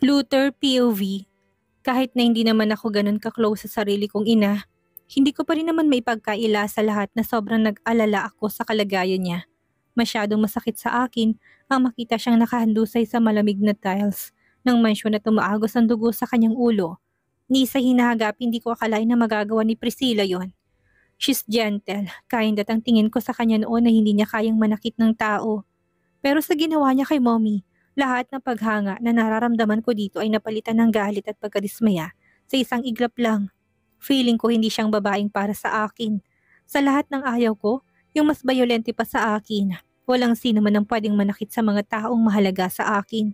Luther POV, kahit na hindi naman ako ganun ka-close sa sarili kong ina, hindi ko pa rin naman maipagkaila sa lahat na sobrang nag-alala ako sa kalagayan niya. Masyadong masakit sa akin ang makita siyang nakahandusay sa malamig na tiles ng mansyon na tumaagos ang dugo sa kanyang ulo. Ni sa hinahagap hindi ko akalain na magagawa ni Priscilla yon. She's gentle, kind at ang tingin ko sa kanya noon na hindi niya kayang manakit ng tao. Pero sa ginawa niya kay mommy, lahat ng paghanga na nararamdaman ko dito ay napalitan ng galit at pagkadismaya sa isang iglap lang. Feeling ko hindi siyang babaeng para sa akin. Sa lahat ng ayaw ko, yung mas bayolente pa sa akin. Walang sino man ang pwedeng manakit sa mga taong mahalaga sa akin.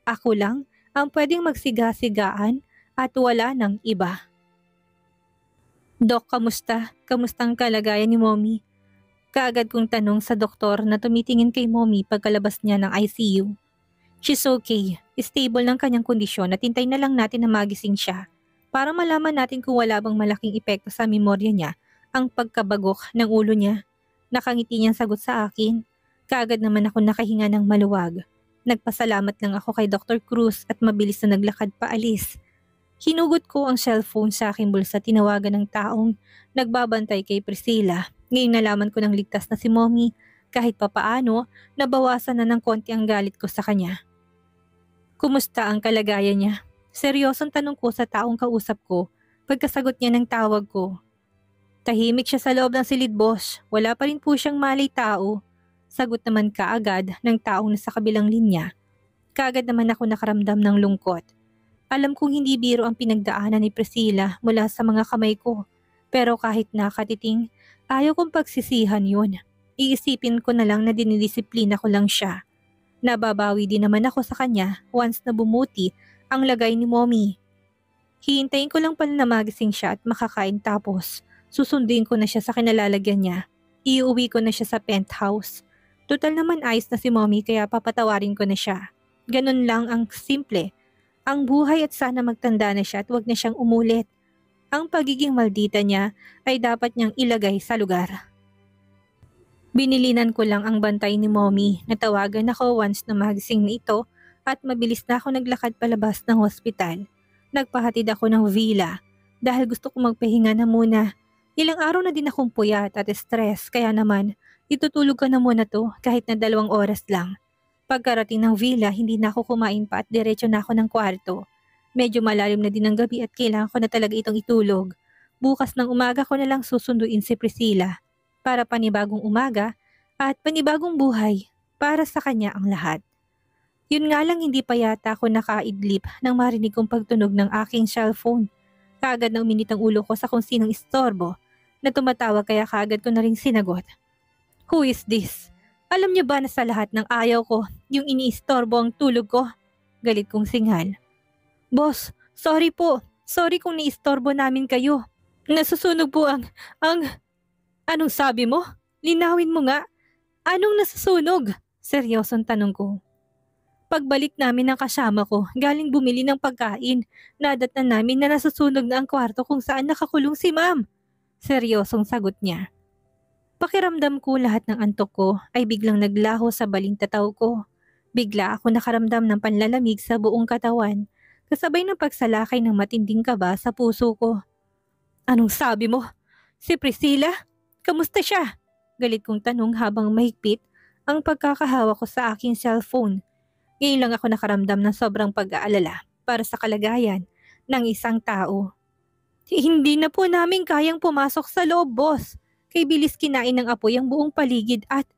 Ako lang ang pwedeng magsiga-sigaan at wala ng iba. Dok, kamusta? Kamusta ang kalagayan ni mommy? Kaagad kong tanong sa doktor na tumitingin kay mommy pagkalabas niya ng ICU. She's okay. Stable ng kanyang kondisyon at hintay na lang natin na magising siya para malaman natin kung wala bang malaking epekto sa memorya niya ang pagkabagok ng ulo niya. Nakangiti niyang sagot sa akin. Kaagad naman ako nakahinga ng maluwag. Nagpasalamat lang ako kay Dr. Cruz at mabilis na naglakad paalis. Hinugot ko ang cellphone sa aking bulsa, tinawagan ng taong nagbabantay kay Priscilla. Ngayon nalaman ko ng ligtas na si mommy. Kahit papaano, nabawasan na ng konti ang galit ko sa kanya. Kumusta ang kalagayan niya? Seryosong tanong ko sa taong kausap ko pagkasagot niya ng tawag ko. Tahimik siya sa loob ng silid, boss. Wala pa rin po siyang malay tao. Sagot naman kaagad ng taong nasa kabilang linya. Kaagad naman ako nakaramdam ng lungkot. Alam kong hindi biro ang pinagdaanan ni Priscilla mula sa mga kamay ko. Pero kahit nakatiting, ayaw kong pagsisihan yun. Iisipin ko na lang na dinidisiplina ko lang siya. Nababawi din naman ako sa kanya once na bumuti ang lagay ni mommy. Hihintayin ko lang pala na magising siya at makakain tapos susunduin ko na siya sa kinalalagyan niya. Iuwi ko na siya sa penthouse. Total naman ayos na si mommy kaya papatawarin ko na siya. Ganun lang ang simple. Ang buhay at sana magtanda na siya at wag na siyang umulit. Ang pagiging maldita niya ay dapat niyang ilagay sa lugar. Binilinan ko lang ang bantay ni mommy. Natawagan ako once na magising na ito at mabilis na ako naglakad palabas ng hospital. Nagpahatid ako ng villa dahil gusto kong magpahinga na muna. Ilang araw na din akong puyat at stress kaya naman itutulog ka na muna to kahit na 2 oras lang. Pagkarating ng villa, hindi na ako kumain pa at diretso na ako ng kwarto. Medyo malalim na din ang gabi at kailangan ko na talaga itong itulog. Bukas ng umaga ko na lang susunduin si Priscilla para panibagong umaga at panibagong buhay para sa kanya ang lahat. Yun nga lang hindi pa yata ako nakaidlip nang marinig kong pagtunog ng aking cellphone. Kaagad na uminit ang ulo ko sa kung sinong istorbo na tumatawag kaya kaagad ko na rin sinagot. Who is this? Alam niyo ba na sa lahat ng ayaw ko, yung iniistorbo ang tulog ko? Galit kong singhal. Boss, sorry po. Sorry kung niistorbo namin kayo. Nasusunog po Anong sabi mo? Linawin mo nga. Anong nasusunog? Seryosong tanong ko. Pagbalik namin ng kasama ko, galing bumili ng pagkain. Nadatnan namin na nasusunog na ang kwarto kung saan nakakulong si ma'am. Seryosong sagot niya. Pakiramdam ko lahat ng antok ko ay biglang naglaho sa balintataw ko. Bigla ako nakaramdam ng panlalamig sa buong katawan, kasabay ng pagsalakay ng matinding kaba sa puso ko. Anong sabi mo? Si Priscilla? Kamusta siya? Galit kong tanong habang mahigpit ang pagkakahawa ko sa aking cellphone. Ngayon lang ako nakaramdam ng sobrang pag-aalala para sa kalagayan ng isang tao. Hindi na po namin kayang pumasok sa loob, boss. Kay bilis kinain ng apoy ang buong paligid at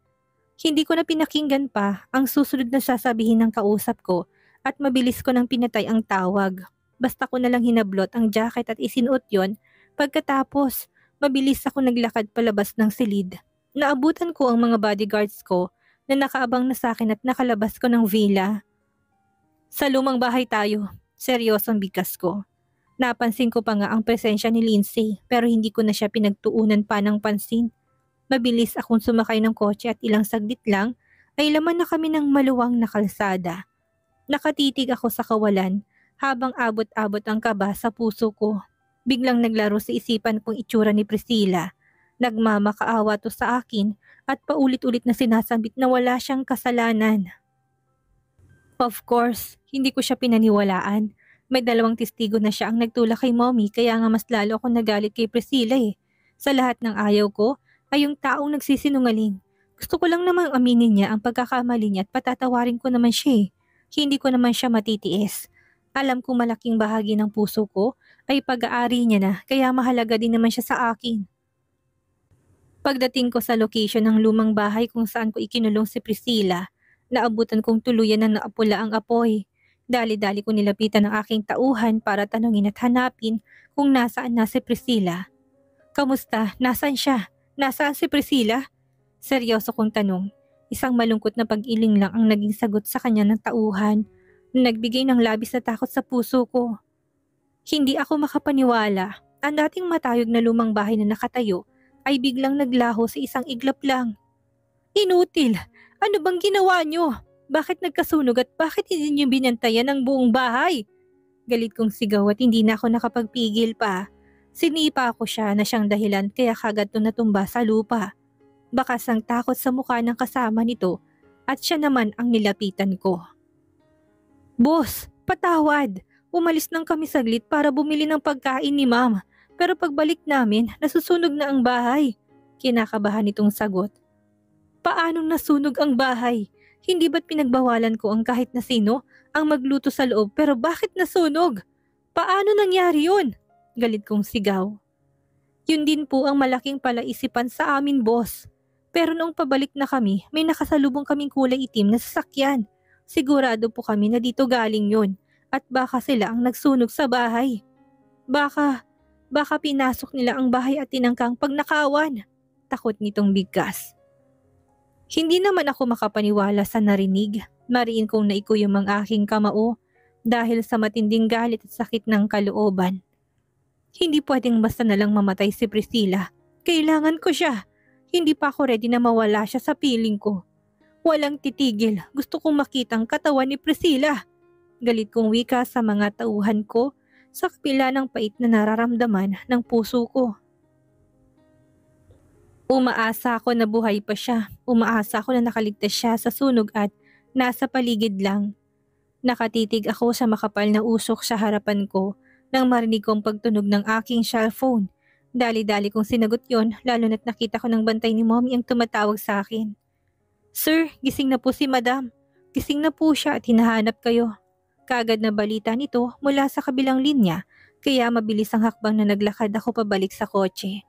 hindi ko na pinakinggan pa ang susunod na sasabihin ng kausap ko at mabilis ko nang pinatay ang tawag. Basta ko na lang hinablot ang jacket at isinuot yon. Pagkatapos, mabilis ako naglakad palabas ng silid. Naabutan ko ang mga bodyguards ko na nakaabang na sa akin at nakalabas ko ng villa. Sa lumang bahay tayo, seryosong bigkas ko. Napansin ko pa nga ang presensya ni Lindsay pero hindi ko na siya pinagtuunan pa ng pansin. Mabilis akong sumakay ng kotse at ilang saglit lang ay laman na kami ng maluwang na kalsada. Nakatitig ako sa kawalan habang abot-abot ang kaba sa puso ko. Biglang naglaro sa isipan kong itsura ni Priscilla. Nagmamakaawa to sa akin at paulit-ulit na sinasambit na wala siyang kasalanan. Of course, hindi ko siya pinaniwalaan. May 2 testigo na siya ang nagtulak kay Mommy kaya nga mas lalo ako nagalit kay Priscilla eh. Sa lahat ng ayaw ko ay yung taong nagsisinungaling. Gusto ko lang namang aminin niya ang pagkakamali niya at patatawarin ko naman siya eh. Hindi ko naman siya matitiis. Alam kong malaking bahagi ng puso ko ay pag-aari niya na kaya mahalaga din naman siya sa akin. Pagdating ko sa location ng lumang bahay kung saan ko ikinulong si Priscilla, naabutan kong tuluyan na naapula ang apoy. Dali-dali ko nilapitan ang aking tauhan para tanungin at hanapin kung nasaan na si Priscilla. Kamusta? Nasaan siya? Nasaan si Priscilla? Seryoso kong tanong. Isang malungkot na pag-iling lang ang naging sagot sa kanya ng tauhan na nagbigay ng labis na takot sa puso ko. Hindi ako makapaniwala. Ang dating matayog na lumang bahay na nakatayo ay biglang naglaho sa isang iglap lang. Inutil! Ano bang ginawa niyo? Bakit nagkasunog at bakit hindi niyo binantayan ang buong bahay? Galit kong sigaw at hindi na ako nakapagpigil pa. Sinipa ko siya na siyang dahilan kaya kagad to natumba sa lupa. Bakas ang takot sa mukha ng kasama nito at siya naman ang nilapitan ko. Boss, patawad! Umalis lang kami saglit para bumili ng pagkain ni Ma'am. Pero pagbalik namin, nasusunog na ang bahay. Kinakabahan itong sagot. Paanong nasunog ang bahay? Hindi ba't pinagbawalan ko ang kahit na sino ang magluto sa loob pero bakit nasunog? Paano nangyari yun? Galit kong sigaw. Yun din po ang malaking palaisipan sa amin, boss. Pero noong pabalik na kami, may nakasalubong kaming kulay itim na sasakyan. Sigurado po kami na dito galing yun at baka sila ang nagsunog sa bahay. Baka pinasok nila ang bahay at tinangkang pagnakawan. Takot nitong bigkas. Hindi naman ako makapaniwala sa narinig. Mariin kong naikuyom ang aking kamao dahil sa matinding galit at sakit ng kalooban. Hindi pwedeng basta nalang mamatay si Priscilla. Kailangan ko siya. Hindi pa ako ready na mawala siya sa piling ko. Walang titigil. Gusto kong makita ang katawan ni Priscilla. Galit kong wika sa mga tauhan ko sa kapila ng pait na nararamdaman ng puso ko. Umaasa ako na buhay pa siya. Umaasa ako na nakaligtas siya sa sunog at nasa paligid lang. Nakatitig ako sa makapal na usok sa harapan ko nang marinig kong pagtunog ng aking cellphone. Dali-dali kong sinagot yon lalo na't nakita ko ng bantay ni Mommy ang tumatawag sa akin. Sir, gising na po si Madam. Gising na po siya at hinahanap kayo. Kaagad na balita nito mula sa kabilang linya kaya mabilis ang hakbang na naglakad ako pabalik sa kotse.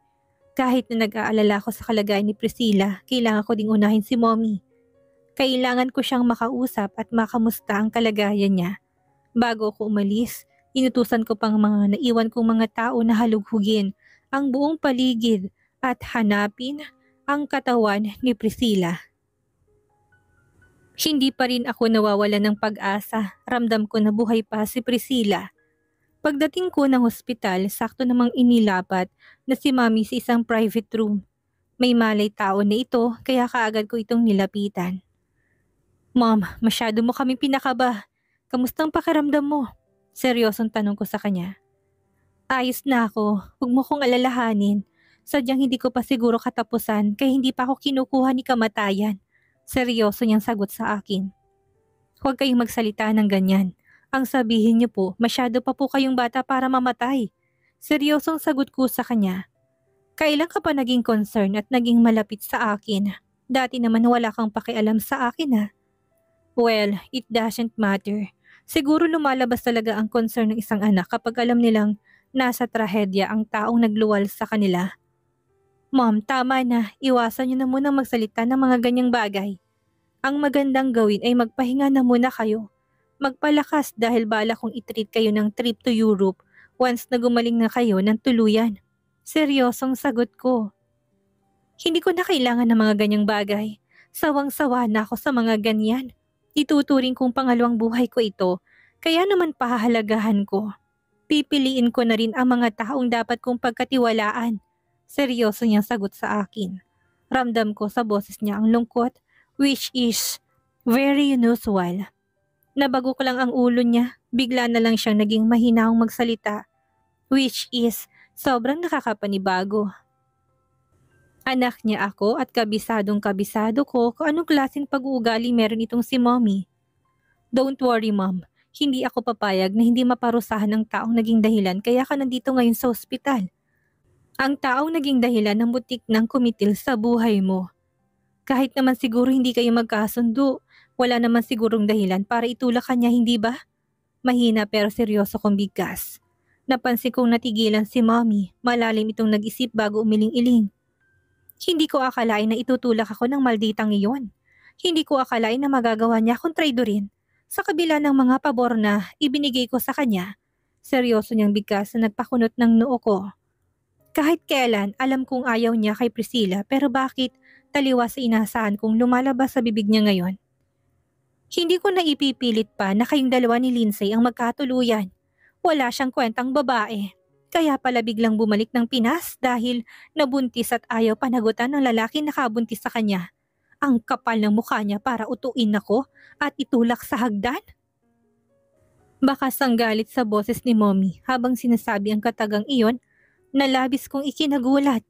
Kahit na nag-aalala ko sa kalagayan ni Priscilla, kailangan ko ding unahin si Mommy. Kailangan ko siyang makausap at makamusta ang kalagayan niya. Bago ako umalis, inutusan ko pang mga naiwan kong mga tao na halughugin ang buong paligid at hanapin ang katawan ni Priscilla. Hindi pa rin ako nawawala ng pag-asa. Ramdam ko na buhay pa si Priscilla. Pagdating ko ng ospital, sakto namang inilapat na si Mommy sa isang private room. May malay tao na ito kaya kaagad ko itong nilapitan. Mom, masyado mo kaming pinakaba. Kamustang pakiramdam mo? Seryosong tanong ko sa kanya. Ayos na ako, huwag mo kong alalahanin. Sadyang hindi ko pa siguro katapusan kaya hindi pa ako kinukuha ni kamatayan. Seryoso niyang sagot sa akin. Huwag kayong magsalita ng ganyan. Ang sabihin niyo po, masyado pa po kayong bata para mamatay. Seryosong sagot ko sa kanya. Kailan ka pa naging concern at naging malapit sa akin? Dati naman wala kang pakialam sa akin ha. Well, it doesn't matter. Siguro lumalabas talaga ang concern ng isang anak kapag alam nilang nasa trahedya ang taong nagluwal sa kanila. Mom, tama na. Iwasan niyo na munang magsalita ng mga ganyang bagay. Ang magandang gawin ay magpahinga na muna kayo. Magpalakas dahil bala kong itreat kayo ng trip to Europe once na gumaling na kayo ng tuluyan. Seryosong sagot ko. Hindi ko na kailangan ng mga ganyang bagay. Sawang-sawa na ako sa mga ganyan. Ituturing kong pangalawang buhay ko ito, kaya naman pahahalagahan ko. Pipiliin ko na rin ang mga taong dapat kong pagkatiwalaan. Seryoso niyang sagot sa akin. Ramdam ko sa boses niya ang lungkot, which is very unusual. Nabago ko lang ang ulo niya, bigla na lang siyang naging mahinaong magsalita, which is sobrang nakakapanibago. Anak niya ako at kabisadong kabisado ko kung anong klaseng pag-uugali meron itong si Mommy. Don't worry, Mom. Hindi ako papayag na hindi maparusahan ang taong naging dahilan kaya ka nandito ngayon sa ospital. Ang taong naging dahilan ng butik ng kumitil sa buhay mo. Kahit naman siguro hindi kayo magkasundo, wala naman sigurong dahilan para itulak ka niya, hindi ba? Mahina pero seryoso kong bigkas. Napansin kong natigilan si Mommy, malalim itong nag-isip bago umiling-iling. Hindi ko akalain na itutulak ako ng malditang iyon. Hindi ko akalain na magagawa niya akong traidorin. Sa kabila ng mga pabor na ibinigay ko sa kanya, seryoso niyang bigkas na nagpakunot ng noo ko. Kahit kailan, alam kong ayaw niya kay Priscilla pero bakit taliwas sa inasahan kong lumalabas sa bibig niya ngayon? Hindi ko na ipipilit pa na kayong dalawa ni Lindsay ang magkatuluyan. Wala siyang kwentang babae. Kaya pala biglang bumalik ng Pinas dahil nabuntis at ayaw panagutan ng lalaki nakabuntis sa kanya. Ang kapal ng mukha niya para utuin ako at itulak sa hagdan? Bakas ang galit sa boses ni Mommy habang sinasabi ang katagang iyon na labis kong ikinagulat.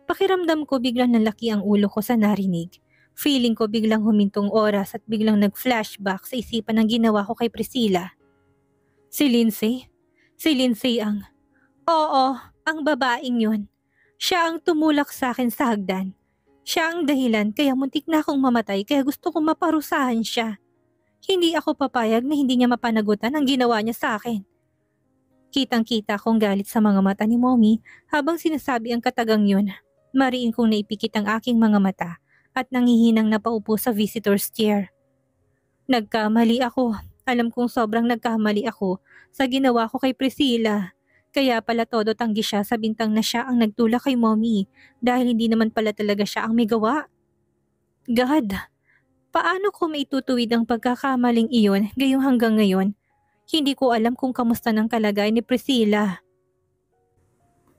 Pakiramdam ko biglang nalaki ang ulo ko sa narinig. Feeling ko biglang humintong oras at biglang nag-flashback sa isipan ng ginawa ko kay Priscilla. Si Lindsay? Si Lindsay ang... Oo, ang babaeng yun. Siya ang tumulak sa akin sa hagdan. Siya ang dahilan kaya muntik na akong mamatay kaya gusto kong maparusahan siya. Hindi ako papayag na hindi niya mapanagutan ang ginawa niya sa akin. Kitang-kita kong galit sa mga mata ni Mommy habang sinasabi ang katagang yun. Mariin kong naipikit ang aking mga mata at nangihinang napaupo sa visitor's chair. Nagkamali ako. Alam kong sobrang nagkamali ako sa ginawa ko kay Priscilla. Kaya pala todo tanggi siya sa bintang na siya ang nagtulak kay Mommy dahil hindi naman pala talaga siya ang may gawa. God, paano ko maitutuwid ang pagkakamaling iyon gayong hanggang ngayon? Hindi ko alam kung kamusta ng kalagayan ni Priscilla.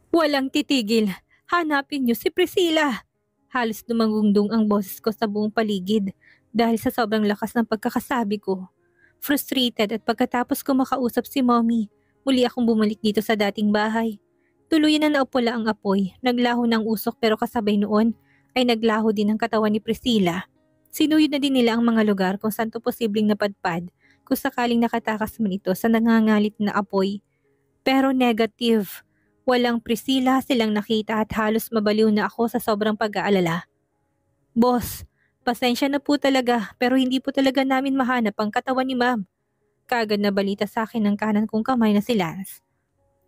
Walang titigil. Hanapin niyo si Priscilla. Halos dumangungdong ang boses ko sa buong paligid dahil sa sobrang lakas ng pagkakasabi ko. Frustrated at pagkatapos ko makausap si Mommy, muli akong bumalik dito sa dating bahay. Tuluyan na naupula ang apoy, naglaho ng usok pero kasabay noon ay naglaho din ang katawan ni Priscilla. Sinuyod na din nila ang mga lugar kung saan to posibleng napadpad kung sakaling nakatakas man ito sa nangangalit na apoy. Pero negative. Walang Priscilla silang nakita at halos mabaliw na ako sa sobrang pag-aalala. Boss, pasensya na po talaga pero hindi po talaga namin mahanap ang katawan ni Ma'am. Kaagad na balita sa akin ng kanan kong kamay na si Lance.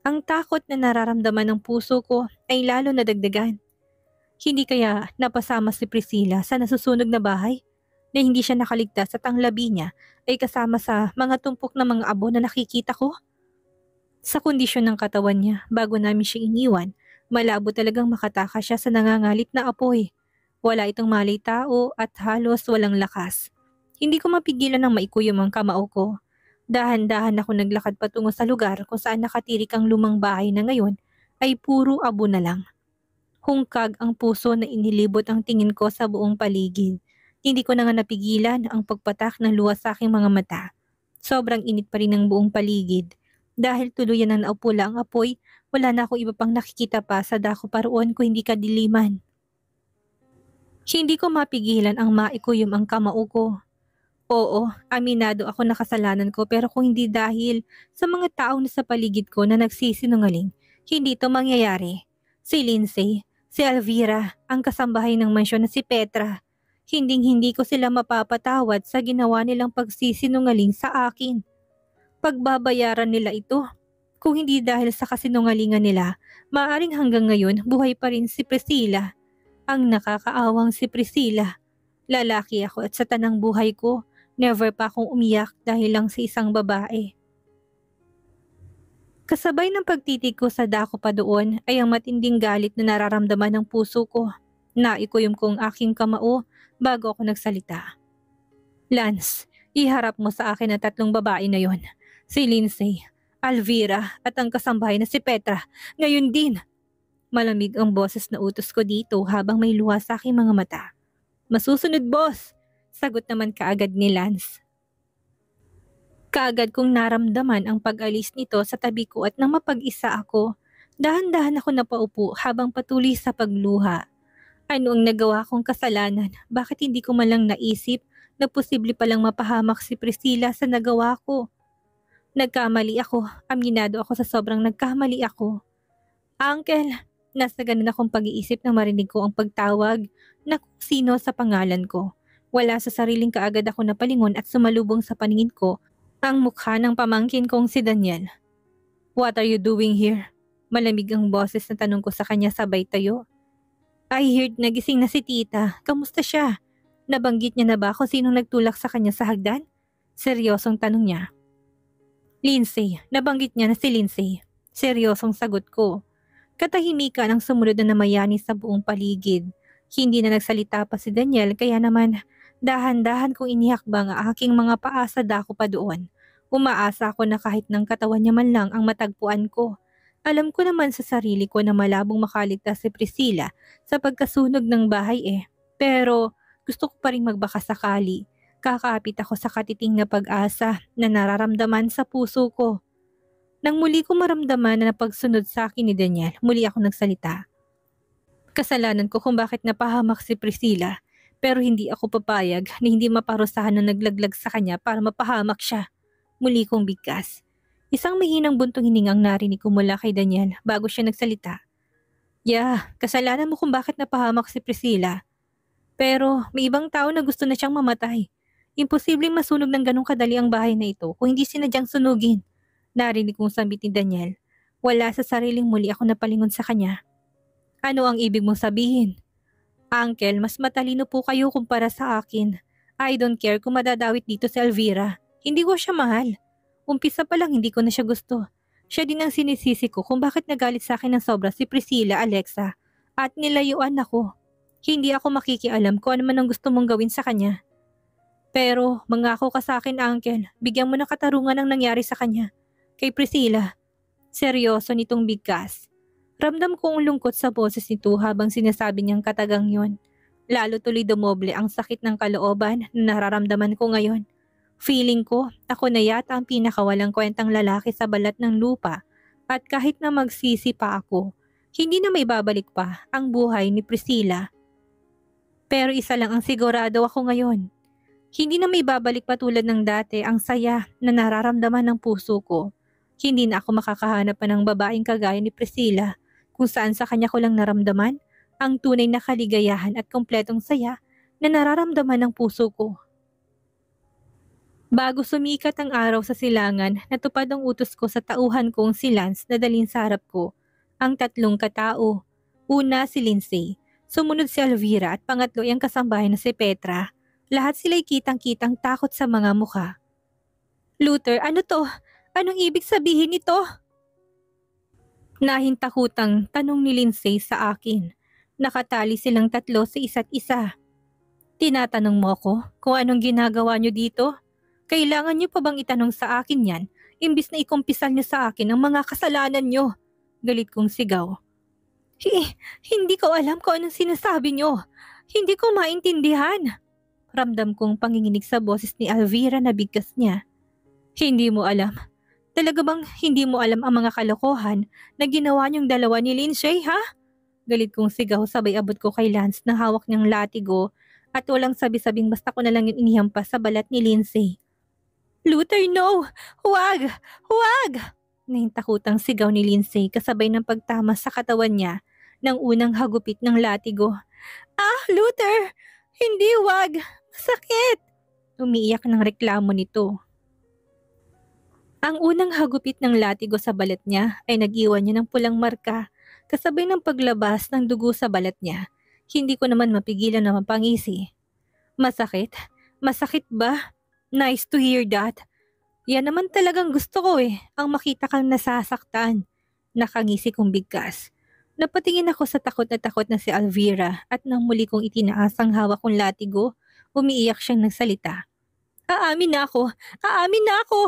Ang takot na nararamdaman ng puso ko ay lalo nadagdagan. Hindi kaya napasama si Priscilla sa nasusunog na bahay na hindi siya nakaligtas at ang labi niya ay kasama sa mga tumpok na mga abo na nakikita ko? Sa kondisyon ng katawan niya bago namin siya iniwan, malabo talagang makatakas siya sa nangangalit na apoy. Wala itong malay tao at halos walang lakas. Hindi ko mapigilan ng maikuyom ang kamao ko. Dahan-dahan ako naglakad patungo sa lugar kung saan nakatirik ang lumang bahay na ngayon ay puro abo na lang. Hungkag ang puso na inilibot ang tingin ko sa buong paligid. Hindi ko na nga napigilan ang pagpatak ng luha sa aking mga mata. Sobrang init pa rin ang buong paligid. Dahil tuluyan na naupula ang apoy, wala na akong iba pang nakikita pa sa dako paroon ko hindi kadiliman. Hindi ko mapigilan ang maikuyom ang kamao ko. Oo, aminado ako na kasalanan ko pero kung hindi dahil sa mga taong nasa paligid ko na nagsisinungaling, hindi ito mangyayari. Si Lindsay, si Elvira, ang kasambahay ng mansyon na si Petra. Hinding-hindi ko sila mapapatawad sa ginawa nilang pagsisinungaling sa akin. Pagbabayaran nila ito. Kung hindi dahil sa kasinungalingan nila, maaaring hanggang ngayon buhay pa rin si Priscilla. Ang nakakaawang si Priscilla. Lalaki ako at sa tanang buhay ko, never pa akong umiyak dahil lang sa isang babae. Kasabay ng pagtitig ko sa dako pa doon ay ang matinding galit na nararamdaman ng puso ko. Naikuyom ko ang aking kamao bago ako nagsalita. Lance, iharap mo sa akin ang tatlong babae na yon. Si Lindsay, Elvira at ang kasambahay na si Petra. Ngayon din. Malamig ang boses na utos ko dito habang may luha sa aking mga mata. Masusunod, boss! Sagot naman kaagad ni Lance. Kaagad kong naramdaman ang pag-alis nito sa tabi ko at nang mapag-isa ako, dahan-dahan ako napaupo habang patuloy sa pagluha. Ano ang nagawa kong kasalanan? Bakit hindi ko man lang naisip na posible palang mapahamak si Priscilla sa nagawa ko. Nagkamali ako, aminado ako sa sobrang nagkamali ako. Uncle, nasa ganun akong pag-iisip na marinig ko ang pagtawag na kung sino sa pangalan ko. Wala sa sariling kaagad ako napalingon at sumalubong sa paningin ko ang mukha ng pamangkin kong si Daniel. What are you doing here? Malamig ang boses na tanong ko sa kanya sabay tayo. I heard nagising na si tita. Kamusta siya? Nabanggit niya na ba kung sinong nagtulak sa kanya sa hagdan? Seryosong tanong niya. Lindsay, nabanggit niya na si Lindsay. Seryosong sagot ko. Katahimikan ang sumunod na namayani sa buong paligid. Hindi na nagsalita pa si Daniel kaya naman dahan-dahan kong inihakbang ang aking mga paa sa dako pa doon. Umaasa ako na kahit ng katawan niya man lang ang matagpuan ko. Alam ko naman sa sarili ko na malabong makaligtas si Priscilla sa pagkasunog ng bahay Pero gusto ko pa rin magbaka sakali. Kakapit ako sa katiting na pag-asa na nararamdaman sa puso ko. Nang muli ko maramdaman na pagsunod sa akin ni Daniel, muli ako nagsalita. Kasalanan ko kung bakit napahamak si Priscilla, pero hindi ako papayag na hindi maparusahan na naglaglag sa kanya para mapahamak siya. Muli kong bigkas. Isang mahinang buntong hiningang narinig ko mula kay Daniel bago siya nagsalita. Kasalanan mo kung bakit napahamak si Priscilla. Pero may ibang tao na gusto na siyang mamatay. Imposibleng masunog ng ganong kadali ang bahay na ito kung hindi sinadyang sunugin. Narinig kong sambit ni Daniel. Wala sa sariling muli ako napalingon sa kanya. Ano ang ibig mong sabihin? Uncle, mas matalino po kayo kumpara sa akin. I don't care kung madadawit dito si Elvira. Hindi ko siya mahal. Umpisa pa lang hindi ko na siya gusto. Siya din ang sinisisi ko kung bakit nagalit sa akin ng sobra si Priscilla, Alexa. At nilayuan ako. Hindi ako makikialam kung ano man ang gusto mong gawin sa kanya. Pero mangako ka sa akin, Uncle, bigyan mo ng katarungan ang nangyari sa kanya. Kay Priscilla. Seryoso nitong bigkas. Ramdam ko ang lungkot sa boses nito habang sinasabi niyang katagang yon. Lalo tuloy dumoble ang sakit ng kalooban na nararamdaman ko ngayon. Feeling ko, ako na yata ang pinakawalang kwentang lalaki sa balat ng lupa. At kahit na magsisi pa ako, hindi na may babalik pa ang buhay ni Priscilla. Pero isa lang ang sigurado ako ngayon. Hindi na may babalik pa tulad ng dati ang saya na nararamdaman ng puso ko. Hindi na ako makakahanap pa ng babaeng kagaya ni Priscilla kung saan sa kanya ko lang naramdaman ang tunay na kaligayahan at kompletong saya na nararamdaman ng puso ko. Bago sumikat ang araw sa silangan, natupad ang utos ko sa tauhan kong si Lance na dalhin sa harap ko ang tatlong katao. Una si Lindsay, sumunod si Elvira at pangatlo ang kasambahay na si Petra. Lahat sila'y kitang-kitang takot sa mga mukha. Luther, ano to? Anong ibig sabihin nito? Nahintakutang tanong ni Lindsay sa akin. Nakatali silang tatlo sa isa't isa. Tinatanong mo ako kung anong ginagawa niyo dito? Kailangan niyo pa bang itanong sa akin yan, imbis na ikumpisal niyo sa akin ang mga kasalanan niyo? Galit kong sigaw. Hindi ko alam kung anong sinasabi niyo. Hindi ko maintindihan. Ramdam kong panginginig sa boses ni Elvira na bigkas niya. Hindi mo alam? Talaga bang hindi mo alam ang mga kalokohan na ginawa niyong dalawa ni Lindsay, ha? Galit kong sigaw sabay abot ko kay Lance na hawak niyang latigo at walang sabi-sabing basta ko na lang yung inihampas sa balat ni Lindsay. Luther, no! Huwag! Huwag! Nahintakutang sigaw ni Lindsay kasabay ng pagtama sa katawan niya ng unang hagupit ng latigo. Luther! Hindi, huwag! Masakit! Umiiyak ng reklamo nito. Ang unang hagupit ng latigo sa balat niya ay nag-iwan niya ng pulang marka kasabay ng paglabas ng dugo sa balat niya. Hindi ko naman mapigilan na mapangisi. Masakit? Masakit ba? Nice to hear that. Yan naman talagang gusto ko ang makita kang nasasaktan. Nakangisi kong bigkas. Napatingin ako sa takot na si Elvira at nang muli kong itinaas ang hawak kong latigo, umiiyak siyang nagsalita. Aamin na ako! Aamin na ako!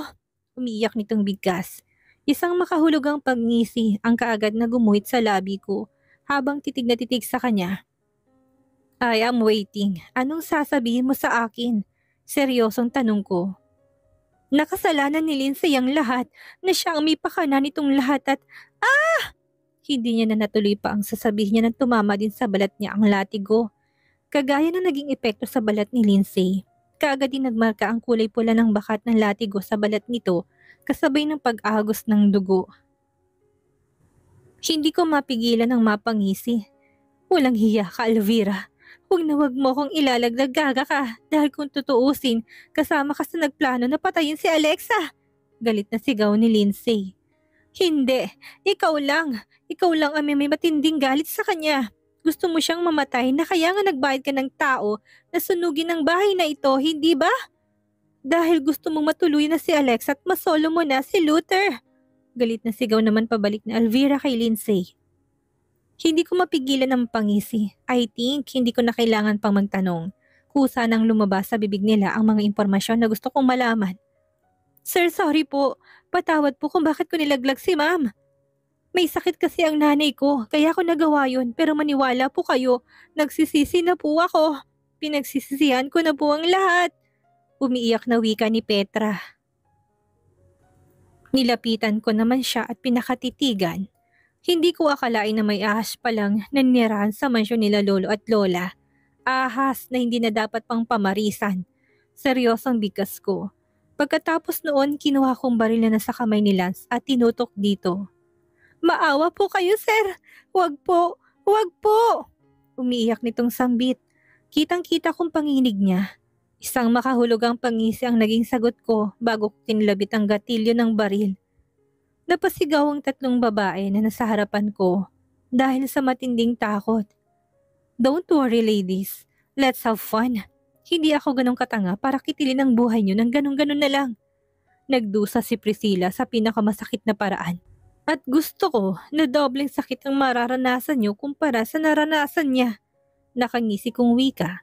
Umiiyak nitong bigkas. Isang makahulugang pagngisi ang kaagad na gumuhit sa labi ko habang titig na titig sa kanya. I am waiting. Anong sasabihin mo sa akin? Seryosong tanong ko. Nakasalanan ni Lindsay ang lahat na siya ang may pakana nitong lahat at Hindi niya na natuloy pa ang sasabihin niya nang tumama din sa balat niya ang latigo. Kagaya na naging epekto sa balat ni Lindsay. Kaagad din nagmarka ang kulay pula ng bakat ng latigo sa balat nito kasabay ng pag-agos ng dugo. Hindi ko mapigilan ang mapangisi. Walang hiya ka, Elvira. Huwag na huwag mo kong ilalagdag, gaga ka dahil kung tutuusin, kasama ka sa nagplano na patayin si Alexa. Galit na sigaw ni Lindsay. Hindi, ikaw lang. Ikaw lang ang may matinding galit sa kanya. Gusto mo siyang mamatay na kaya nga nagbayad ka ng tao na sunugin ang bahay na ito, hindi ba? Dahil gusto mong matuloy na si Alexa at masolo mo na si Luther. Galit na sigaw naman pabalik na Elvira kay Lindsay. Hindi ko mapigilan ang pangisi. I think hindi ko na kailangan pang magtanong. Kusa nang lumabas sa bibig nila ang mga impormasyon na gusto kong malaman. Sir, sorry po. Patawad po kung bakit ko nilaglag si ma'am. May sakit kasi ang nanay ko, kaya ko nagawa yun. Pero maniwala po kayo, nagsisisi na po ako. Pinagsisisihan ko na po ang lahat. Umiiyak na wika ni Petra. Nilapitan ko naman siya at pinakatitigan. Hindi ko akalain na may ahas pa lang nanirahan sa mansyon nila lolo at lola. Ahas na hindi na dapat pang pamarisan. Seryosong bigkas ko. Pagkatapos noon, kinuha kong baril na nasa kamay ni Lance at tinutok dito. Maawa po kayo, sir. Huwag po. Huwag po. Umiiyak nitong sambit. Kitang-kita kong panginig niya. Isang makahulugang pangisi ang naging sagot ko bago ko kinlabit ang gatilyo ng baril. Napasigaw ang tatlong babae na nasa harapan ko dahil sa matinding takot. Don't worry, ladies. Let's have fun. Hindi ako ganong katanga para kitilin ang buhay niyo ng ganun-ganun na lang. Nagdusa si Priscilla sa pinakamasakit na paraan. At gusto ko na dobleng sakit ang mararanasan niyo kumpara sa naranasan niya. Nakangisi kong wika.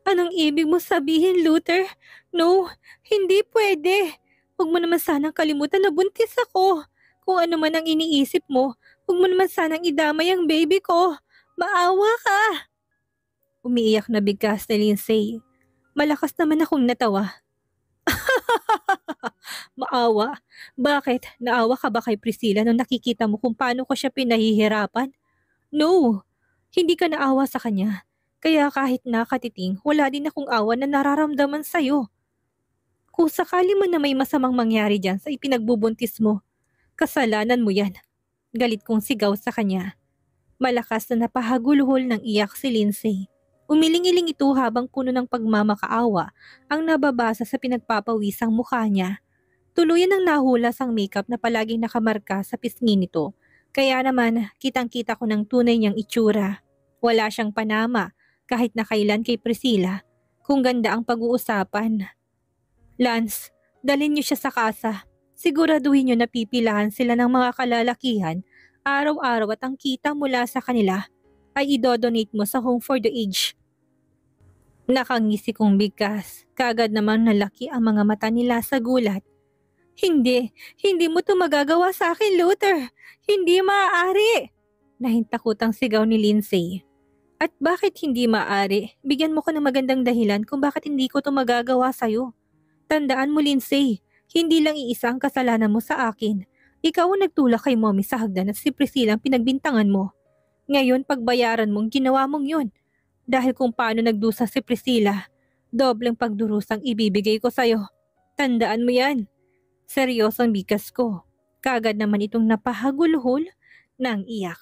Anong ibig mo sabihin, Luther? No, hindi pwede. Huwag mo naman sanang kalimutan na buntis ako. Kung ano man ang iniisip mo, huwag mo naman sanang idamay ang baby ko. Maawa ka. Umiiyak na bigkas ni Lindsay. Malakas naman akong natawa. Maawa? Bakit? Naawa ka ba kay Priscilla nung nakikita mo kung paano ko siya pinahihirapan? No, hindi ka naawa sa kanya. Kaya kahit nakatiting, wala din akong awa na nararamdaman sa'yo. Kung sakali man na may masamang mangyari dyan sa ipinagbubuntis mo, kasalanan mo yan. Galit kong sigaw sa kanya. Malakas na napahagulhol ng iyak si Lindsay. Umiling-iling ito habang puno ng pagmamakaawa ang nababasa sa pinagpapawisang mukha niya. Tuluyan ang nahulas ang makeup na palaging nakamarka sa pisngi nito. Kaya naman, kitang-kita ko ng tunay niyang itsura. Wala siyang panama kahit na kailan kay Priscilla. Kung ganda ang pag-uusapan. Lance, dalhin niyo siya sa kasa. Siguraduhin niyo na pipilahan sila ng mga kalalakihan araw-araw at ang kita mula sa kanila ay idodonate mo sa Home for the Aged. Nakangisi kong bigkas. Kagad namang nalaki ang mga mata nila sa gulat. Hindi mo to magagawa sa akin, Luther. Hindi maaari. Nahintakutang sigaw ni Lindsay. At bakit hindi maaari? Bigyan mo ko ng magandang dahilan kung bakit hindi ko to magagawa sa'yo. Tandaan mo, Lindsay, hindi lang iisa ang kasalanan mo sa akin. Ikaw ang nagtulak kay mommy sa hagdan at si Priscilla ang pinagbintangan mo. Ngayon, pagbayaran mong ginawa mong yun. Dahil kung paano nagdusa si Priscilla, dobleng pagdurusang ibibigay ko sa'yo. Tandaan mo yan. Seryosong bigas ko. Kagad naman itong napahagulhol ng iyak.